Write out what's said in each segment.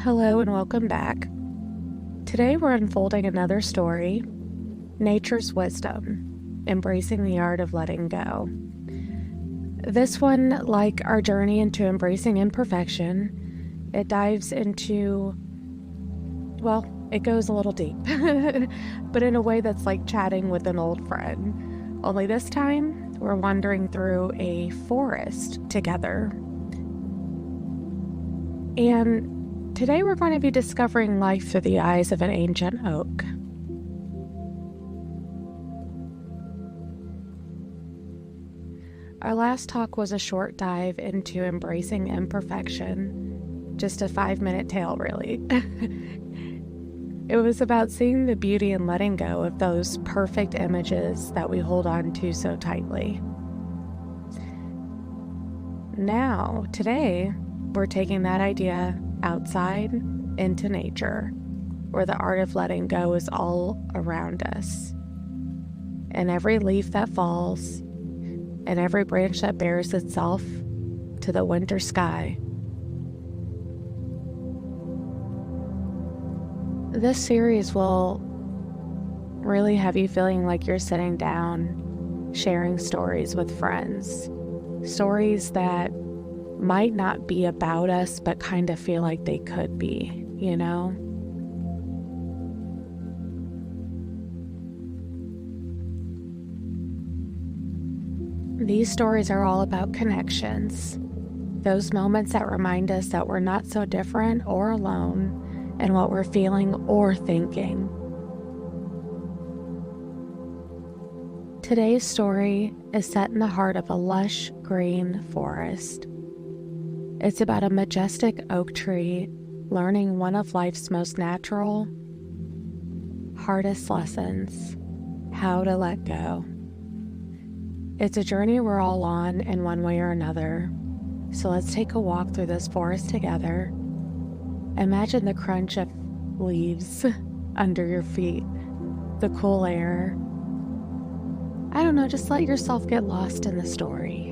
Hello and welcome back. Today we're unfolding another story, Nature's Wisdom, Embracing the Art of Letting Go. This one, like our journey into embracing imperfection, it dives into, it goes a little deep, but in a way that's like chatting with an old friend. Only this time, we're wandering through a forest together. And today we're going to be discovering life through the eyes of an ancient oak. Our last talk was a short dive into embracing imperfection, just a 5-minute tale really. It was about seeing the beauty and letting go of those perfect images that we hold on to so tightly. Now, today, we're taking that idea outside into nature, where the art of letting go is all around us. And every leaf that falls, and every branch that bears itself to the winter sky. This series will really have you feeling like you're sitting down, sharing stories with friends. Stories that might not be about us, but kind of feel like they could be, you know? These stories are all about connections, those moments that remind us that we're not so different or alone in what we're feeling or thinking. Today's story is set in the heart of a lush green forest. It's about a majestic oak tree learning one of life's most natural, hardest lessons, how to let go. It's a journey we're all on in one way or another, so let's take a walk through this forest together. Imagine the crunch of leaves under your feet, the cool air. I don't know, just let yourself get lost in the story.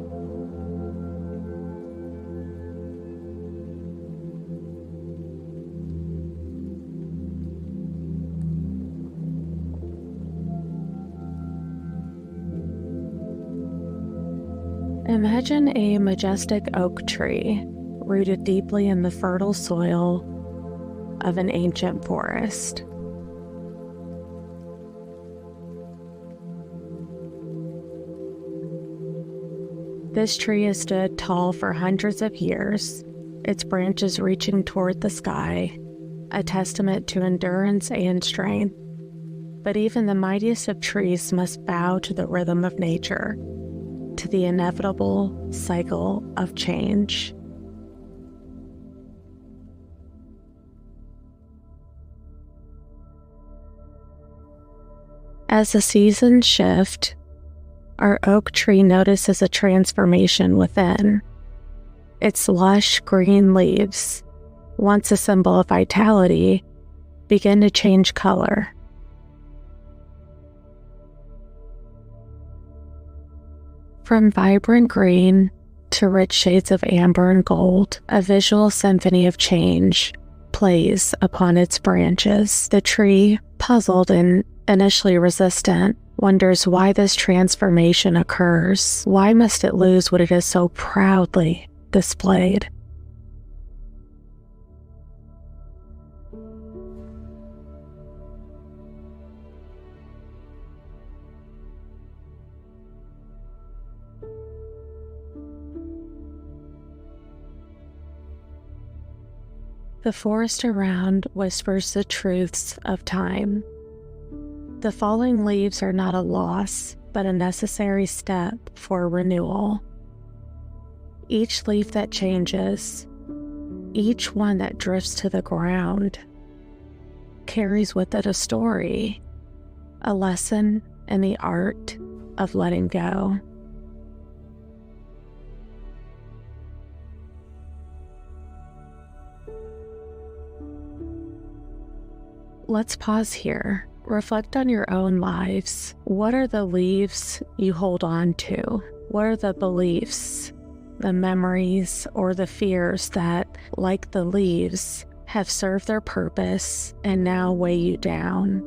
Imagine a majestic oak tree rooted deeply in the fertile soil of an ancient forest. This tree has stood tall for hundreds of years, its branches reaching toward the sky, a testament to endurance and strength. But even the mightiest of trees must bow to the rhythm of nature, to the inevitable cycle of change. As the seasons shift, our oak tree notices a transformation within. Its lush green leaves, once a symbol of vitality, begin to change color. From vibrant green to rich shades of amber and gold, a visual symphony of change plays upon its branches. The tree, puzzled and initially resistant, wonders why this transformation occurs. Why must it lose what it has so proudly displayed? The forest around whispers the truths of time. The falling leaves are not a loss, but a necessary step for renewal. Each leaf that changes, each one that drifts to the ground, carries with it a story, a lesson in the art of letting go. Let's pause here. Reflect on your own lives. What are the leaves you hold on to? What are the beliefs, the memories, or the fears that, like the leaves, have served their purpose and now weigh you down.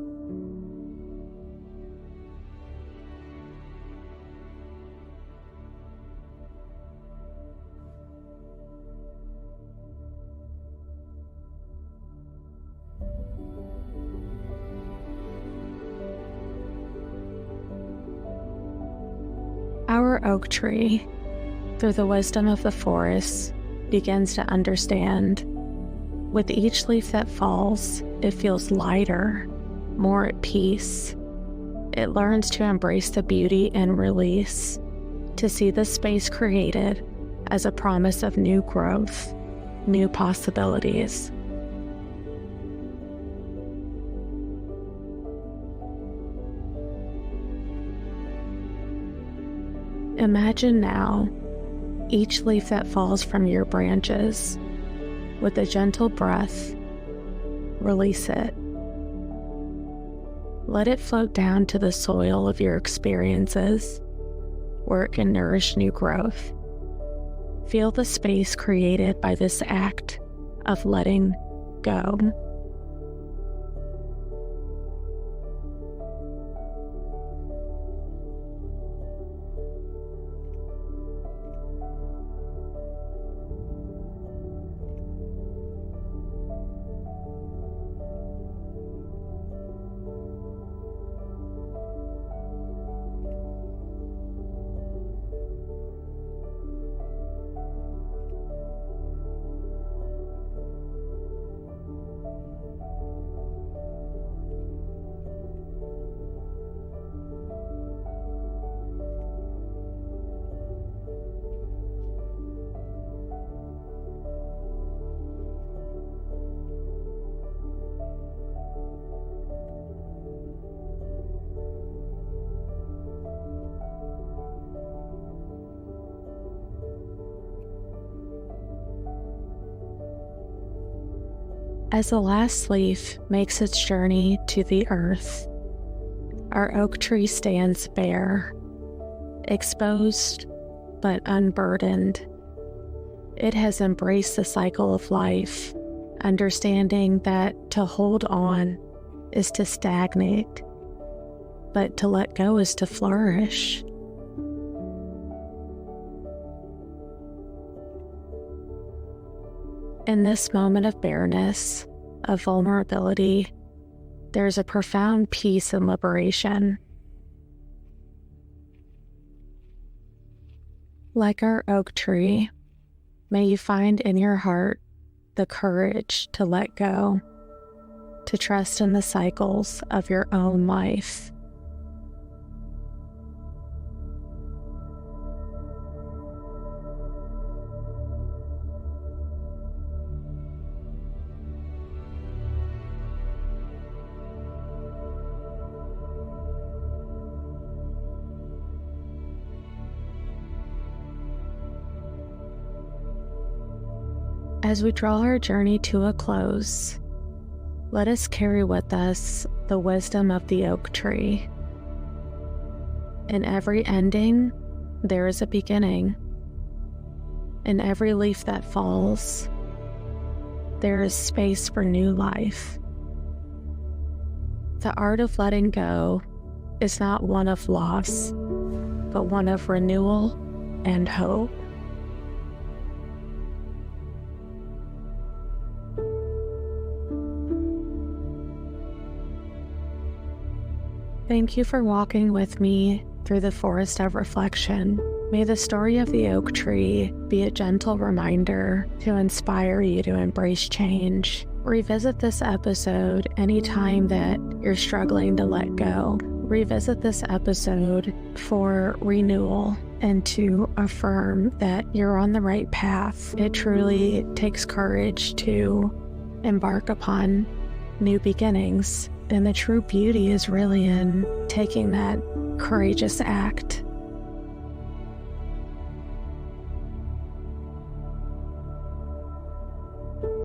Our oak tree, through the wisdom of the forest, begins to understand. With each leaf that falls, it feels lighter, more at peace. It learns to embrace the beauty and release, to see the space created as a promise of new growth, new possibilities. Imagine now each leaf that falls from your branches. With a gentle breath, release it. Let it float down to the soil of your experiences, where it can nourish new growth. Feel the space created by this act of letting go. As the last leaf makes its journey to the earth, our oak tree stands bare, exposed but unburdened. It has embraced the cycle of life, understanding that to hold on is to stagnate, but to let go is to flourish. In this moment of bareness, of vulnerability, there's a profound peace and liberation. Like our oak tree, may you find in your heart the courage to let go, to trust in the cycles of your own life. As we draw our journey to a close, let us carry with us the wisdom of the oak tree. In every ending, there is a beginning. In every leaf that falls, there is space for new life. The art of letting go is not one of loss, but one of renewal and hope. Thank you for walking with me through the forest of reflection. May the story of the oak tree be a gentle reminder to inspire you to embrace change. Revisit this episode anytime that you're struggling to let go. Revisit this episode for renewal and to affirm that you're on the right path. It truly takes courage to embark upon new beginnings. And the true beauty is really in taking that courageous act